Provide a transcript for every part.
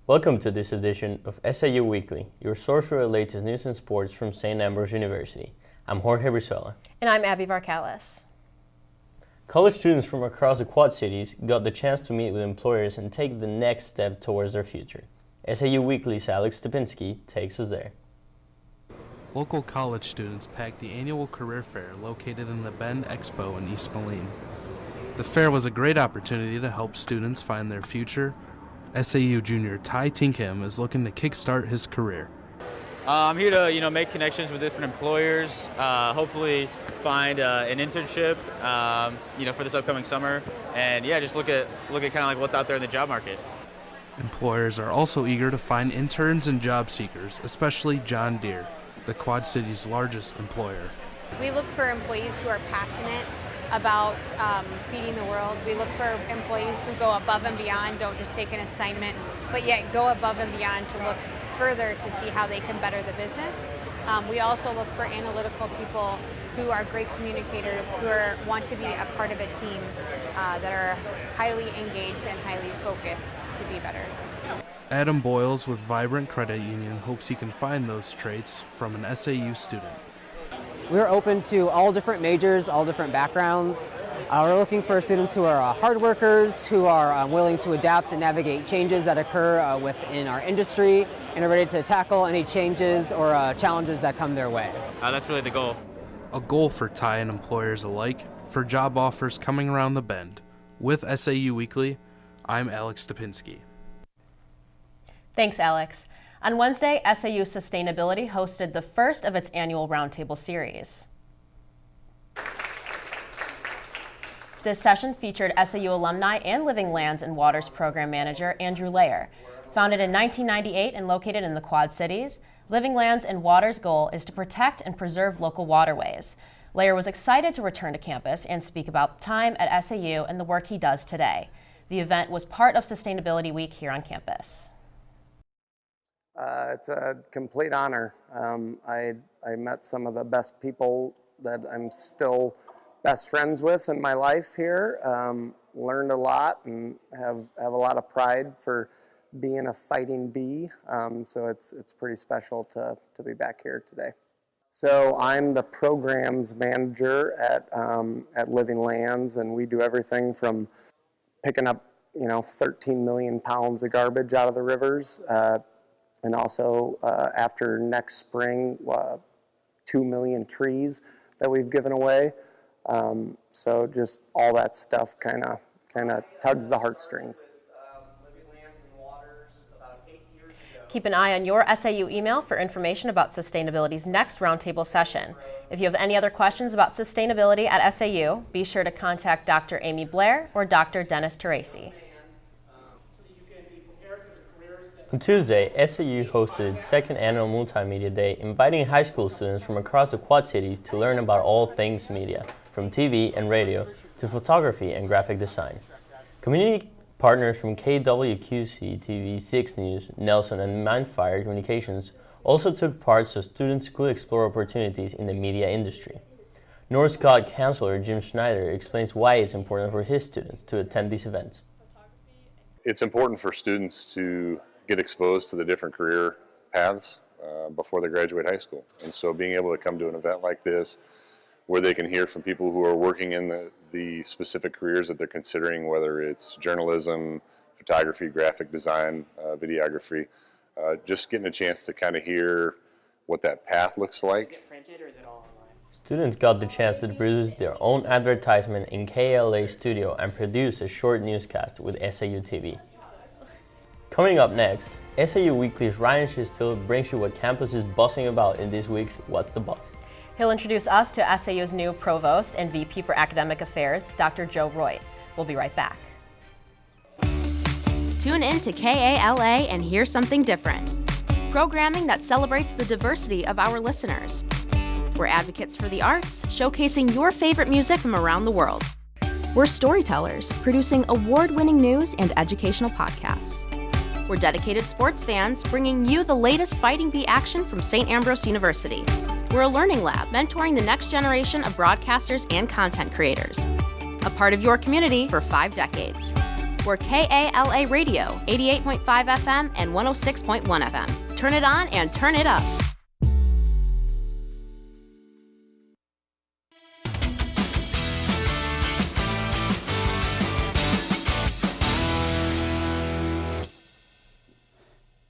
Welcome to this edition of SAU Weekly, your source for the latest news and sports from St. Ambrose University. I'm Jorge Brizuela. And I'm Abby Varkalis. College students from across the Quad Cities got the chance to meet with employers and take the next step towards their future. SAU Weekly's Alex Stepinski takes us there. Local college students packed the annual career fair located in the Bend Expo in East Moline. The fair was a great opportunity to help students find their future. SAU junior Ty Tinkham is looking to kickstart his career. I'm here to make connections with different employers, hopefully find an internship for this upcoming summer, and just look at kind of like what's out there in the job market. Employers are also eager to find interns and job seekers, especially John Deere, the Quad Cities' largest employer. We look for employees who are passionate about feeding the world. We look for employees who go above and beyond, don't just take an assignment, but yet go above and beyond to look further to see how they can better the business. We also look for analytical people who are great communicators, who want to be a part of a team that are highly engaged and highly focused to be better. Adam Boyles with Vibrant Credit Union hopes he can find those traits from an SAU student. We're open to all different majors, all different backgrounds. We're looking for students who are hard workers, who are willing to adapt and navigate changes that occur within our industry, and are ready to tackle any changes or challenges that come their way. That's really the goal. A goal for Ty and employers alike for job offers coming around the bend. With SAU Weekly, I'm Alex Stepinski. Thanks, Alex. On Wednesday, SAU Sustainability hosted the first of its annual Roundtable series. This session featured SAU alumni and Living Lands and Waters Program Manager Andrew Layer. Founded in 1998 and located in the Quad Cities, Living Lands and Waters' goal is to protect and preserve local waterways. Layer was excited to return to campus and speak about time at SAU and the work he does today. The event was part of Sustainability Week here on campus. It's a complete honor. I met some of the best people that I'm still best friends with in my life here. Learned a lot and have a lot of pride for being a fighting bee. So it's pretty special to be back here today. So I'm the programs manager at Living Lands, and we do everything from picking up 13 million pounds of garbage out of the rivers. And also, after next spring, 2 million trees that we've given away. So just all that stuff kind of tugs the heartstrings. Keep an eye on your SAU email for information about sustainability's next roundtable session. If you have any other questions about sustainability at SAU, be sure to contact Dr. Amy Blair or Dr. Dennis Teresi. On Tuesday, SAU hosted its second annual MultiMedia Day, inviting high school students from across the Quad Cities to learn about all things media, from TV and radio to photography and graphic design. Community partners from KWQC TV, 6 News, Nelson, and Mindfire Communications also took part so students could explore opportunities in the media industry. North Scott Counselor Jim Schneider explains why it's important for his students to attend these events. It's important for students to get exposed to the different career paths before they graduate high school. And so being able to come to an event like this where they can hear from people who are working in the specific careers that they're considering, whether it's journalism, photography, graphic design, videography, just getting a chance to kind of hear what that path looks like. Is it printed or is it all online? Students got the chance to produce their own advertisement in KLA studio and produce a short newscast with SAUtv. Coming up next, SAU Weekly's Ryan Schistill brings you what campus is buzzing about in this week's What's the Buzz? He'll introduce us to SAU's new Provost and VP for Academic Affairs, Dr. Joe Roy. We'll be right back. Tune in to KALA and hear something different. Programming that celebrates the diversity of our listeners. We're advocates for the arts, showcasing your favorite music from around the world. We're storytellers, producing award-winning news and educational podcasts. We're dedicated sports fans, bringing you the latest Fighting Bee action from St. Ambrose University. We're a learning lab, mentoring the next generation of broadcasters and content creators. A part of your community for 5 decades. We're KALA Radio, 88.5 FM and 106.1 FM. Turn it on and turn it up.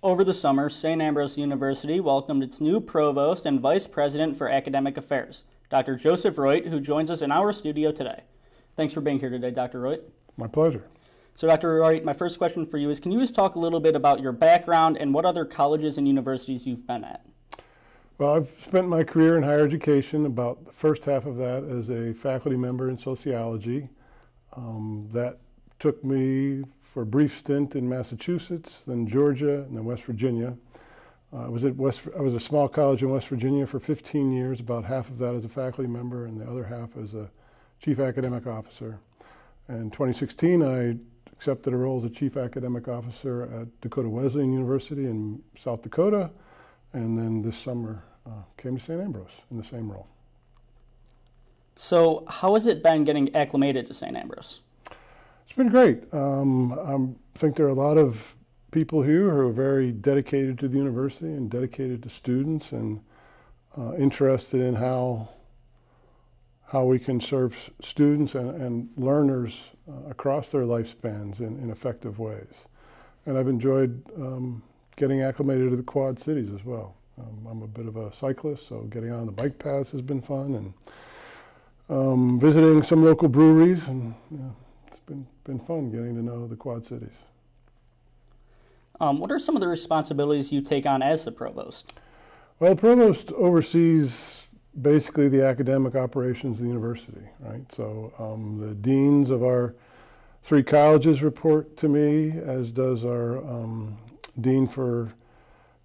Over the summer, St. Ambrose University welcomed its new provost and vice president for academic affairs, Dr. Joseph Reut, who joins us in our studio today. Thanks for being here today, Dr. Reut. My pleasure. So, Dr. Reut, my first question for you is, can you just talk a little bit about your background and what other colleges and universities you've been at? Well, I've spent my career in higher education, about the first half of that as a faculty member in sociology. That took me for a brief stint in Massachusetts, then Georgia, and then West Virginia. I was a small college in West Virginia for 15 years, about half of that as a faculty member and the other half as a chief academic officer. In 2016, I accepted a role as a chief academic officer at Dakota Wesleyan University in South Dakota, and then this summer came to St. Ambrose in the same role. So how has it been getting acclimated to St. Ambrose? It's been great. I think there are a lot of people here who are very dedicated to the university and dedicated to students and interested in how we can serve students and learners across their lifespans in effective ways. And I've enjoyed getting acclimated to the Quad Cities as well. I'm a bit of a cyclist, so getting on the bike paths has been fun, and visiting some local breweries, and it's been fun getting to know the Quad Cities. What are some of the responsibilities you take on as the provost? Well, the provost oversees basically the academic operations of the university, right? So the deans of our 3 colleges report to me, as does our dean for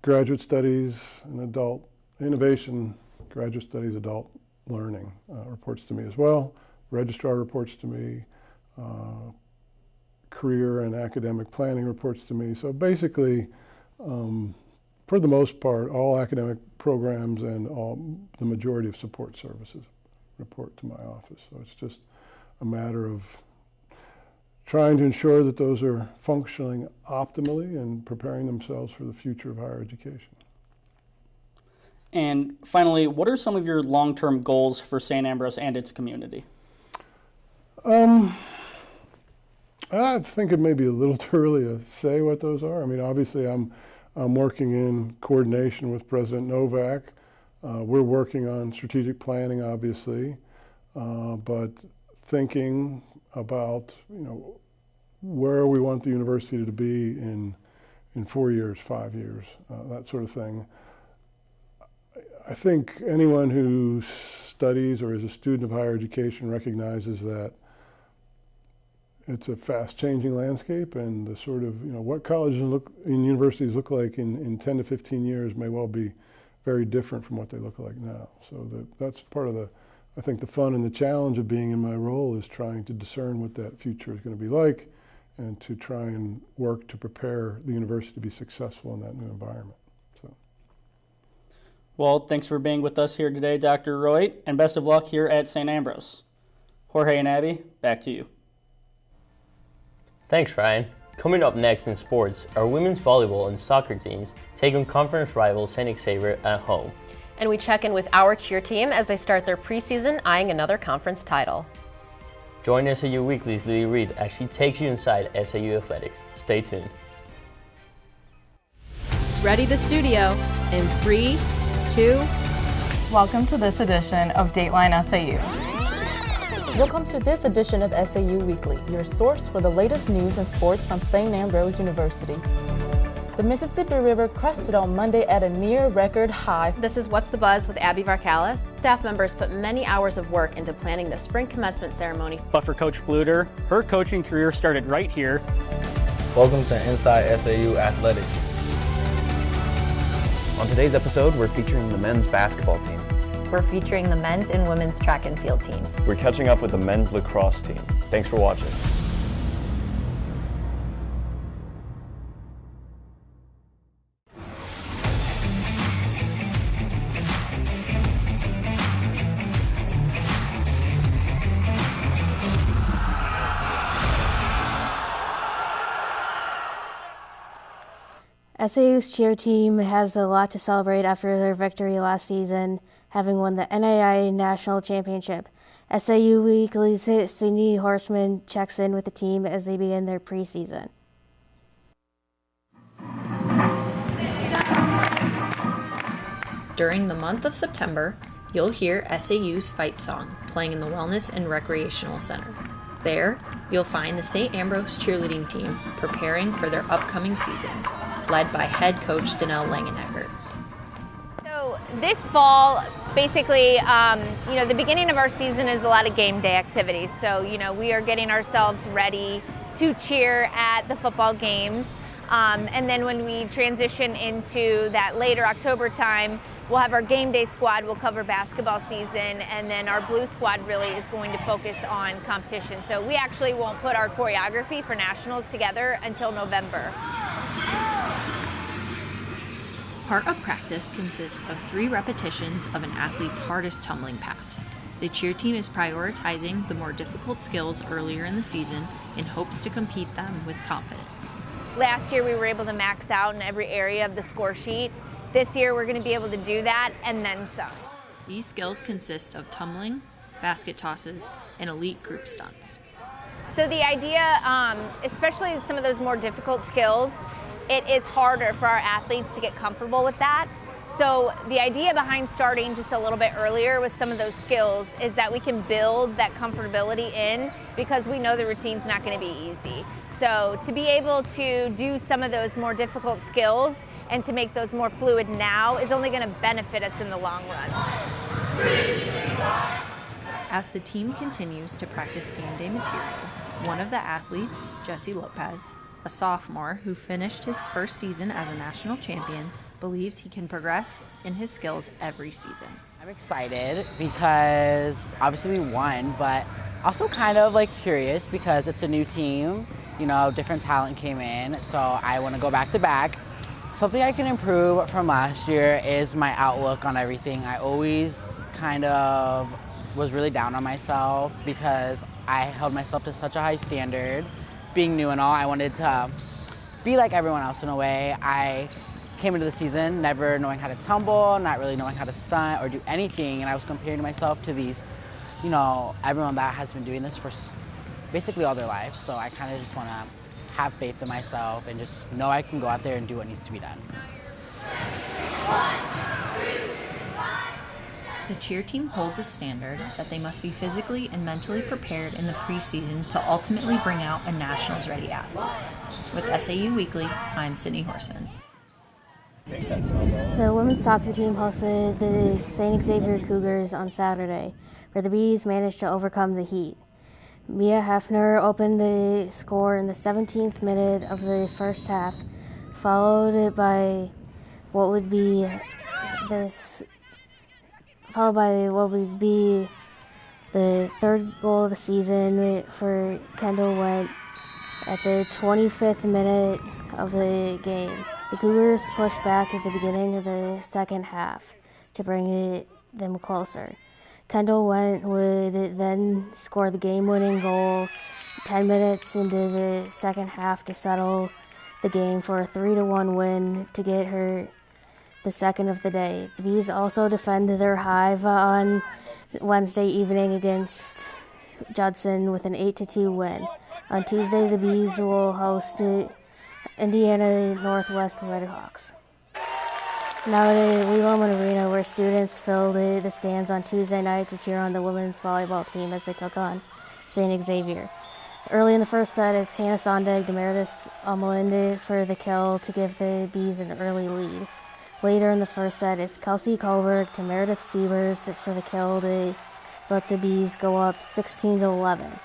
graduate studies and adult innovation, graduate studies, adult learning reports to me as well. Registrar reports to me. Career and academic planning reports to me. So basically, for the most part, all academic programs and the majority of support services report to my office. So it's just a matter of trying to ensure that those are functioning optimally and preparing themselves for the future of higher education. And finally, what are some of your long-term goals for St. Ambrose and its community? I think it may be a little too early to say what those are. I mean, obviously I'm working in coordination with President Novak. We're working on strategic planning, obviously, but thinking about, where we want the university to be in 4 years, 5 years, that sort of thing. I think anyone who studies or is a student of higher education recognizes that it's a fast-changing landscape, and the sort of, what colleges and universities look like in 10 to 15 years may well be very different from what they look like now. So that's part of I think the fun and the challenge of being in my role is trying to discern what that future is going to be like and to try and work to prepare the university to be successful in that new environment. So. Well, thanks for being with us here today, Dr. Reut, and best of luck here at St. Ambrose. Jorge and Abby, back to you. Thanks, Ryan. Coming up next in sports, our women's volleyball and soccer teams take on conference rival St. Xavier at home. And we check in with our cheer team as they start their preseason, eyeing another conference title. Join SAU Weekly's Lily Reed as she takes you inside SAU athletics. Stay tuned. Ready the studio in 3, 2. Welcome to this edition of Dateline SAU. Welcome to this edition of SAU Weekly, your source for the latest news and sports from St. Ambrose University. The Mississippi River crested on Monday at a near record high. This is What's the Buzz with Abby Varkalis. Staff members put many hours of work into planning the spring commencement ceremony. But for Coach Bluter, her coaching career started right here. Welcome to Inside SAU Athletics. On today's episode, we're featuring the men's basketball team. We're featuring the men's and women's track and field teams. We're catching up with the men's lacrosse team. Thanks for watching. SAU's cheer team has a lot to celebrate after their victory last season, having won the NAIA National Championship. SAU Weekly's Cindy Horseman checks in with the team as they begin their preseason. During the month of September, you'll hear SAU's fight song playing in the Wellness and Recreational Center. There, you'll find the St. Ambrose cheerleading team preparing for their upcoming season, led by head coach Danelle Langeneckert. So this fall, basically, the beginning of our season is a lot of game day activities. So, we are getting ourselves ready to cheer at the football games. And then when we transition into that later October time, we'll have our game day squad will cover basketball season, and then our blue squad really is going to focus on competition. So we actually won't put our choreography for nationals together until November. Part of practice consists of 3 repetitions of an athlete's hardest tumbling pass. The cheer team is prioritizing the more difficult skills earlier in the season in hopes to compete them with confidence. Last year we were able to max out in every area of the score sheet. This year we're going to be able to do that and then some. These skills consist of tumbling, basket tosses, and elite group stunts. So the idea, especially some of those more difficult skills, it is harder for our athletes to get comfortable with that. So the idea behind starting just a little bit earlier with some of those skills is that we can build that comfortability in because we know the routine's not going to be easy. So to be able to do some of those more difficult skills and to make those more fluid now is only going to benefit us in the long run. As the team continues to practice game day material, one of the athletes, Jesse Lopez, a sophomore who finished his first season as a national champion, believes he can progress in his skills every season. I'm excited because obviously we won, but also kind of curious because it's a new team, different talent came in, so I want to go back to back. Something I can improve from last year is my outlook on everything. I always kind of was really down on myself because I held myself to such a high standard. Being new and all, I wanted to be like everyone else in a way. I came into the season never knowing how to tumble, not really knowing how to stunt or do anything, and I was comparing myself to these, everyone that has been doing this for basically all their lives. So I kind of just want to have faith in myself and just know I can go out there and do what needs to be done. The cheer team holds a standard that they must be physically and mentally prepared in the preseason to ultimately bring out a nationals-ready athlete. With SAU Weekly, I'm Sydney Horseman. The women's soccer team hosted the St. Xavier Cougars on Saturday, where the Bees managed to overcome the heat. Mia Hefner opened the score in the 17th minute of the first half, followed by what would be the third goal of the season for Kendall Went at the 25th minute of the game. The Cougars pushed back at the beginning of the second half to bring them closer. Kendall Went would then score the game-winning goal 10 minutes into the second half to settle the game for a 3-1 win to get her the second of the day. The Bees also defended their hive on Wednesday evening against Judson with an 8-2 win. On Tuesday, the Bees will host Indiana Northwest Redhawks. Now at Lehman Arena, where students filled the stands on Tuesday night to cheer on the women's volleyball team as they took on St. Xavier. Early in the first set, it's Hannah Sondag to Meredith Almalinde for the kill to give the Bees an early lead. Later in the first set, it's Kelsey Koberg to Meredith Sievers for the kill to let the Bees go up 16-11.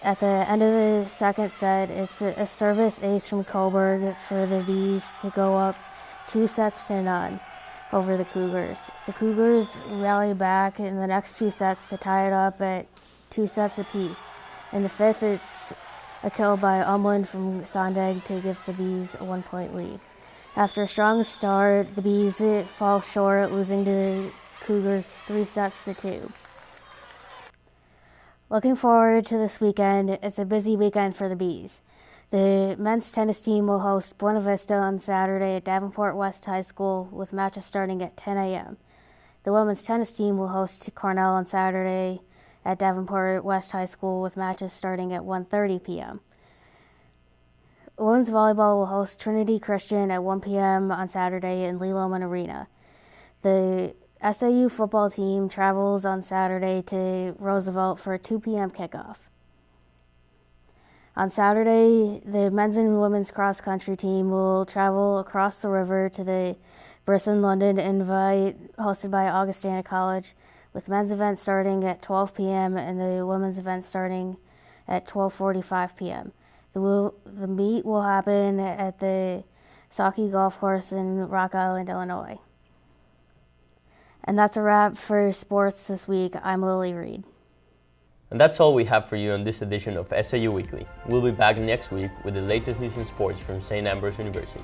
At the end of the second set, it's a service ace from Koberg for the Bees to go up 2-0 over the Cougars. The Cougars rally back in the next 2 sets to tie it up at 2 sets apiece. In the fifth, it's a kill by Umland from Sondag to give the Bees a 1-point lead. After a strong start, the Bees fall short, losing to the Cougars 3-2. Looking forward to this weekend, it's a busy weekend for the Bees. The men's tennis team will host Buena Vista on Saturday at Davenport West High School with matches starting at 10 a.m. The women's tennis team will host Cornell on Saturday at Davenport West High School with matches starting at 1:30 p.m. Women's volleyball will host Trinity Christian at 1 p.m. on Saturday in Lee Loman Arena. The SAU football team travels on Saturday to Roosevelt for a 2 p.m. kickoff. On Saturday, the men's and women's cross-country team will travel across the river to the Brisson London Invite hosted by Augustana College, with men's event starting at 12 p.m. and the women's event starting at 12:45 p.m. The meet will happen at the Sauchy Golf Course in Rock Island, Illinois. And that's a wrap for sports this week. I'm Lily Reed. And that's all we have for you on this edition of SAU Weekly. We'll be back next week with the latest news in sports from St. Ambrose University.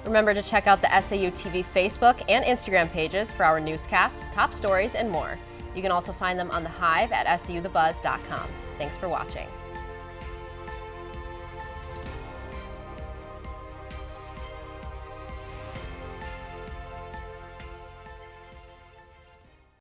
Remember to check out the SAUtv Facebook and Instagram pages for our newscasts, top stories, and more. You can also find them on the Hive at SAUthebuzz.com. Thanks for watching.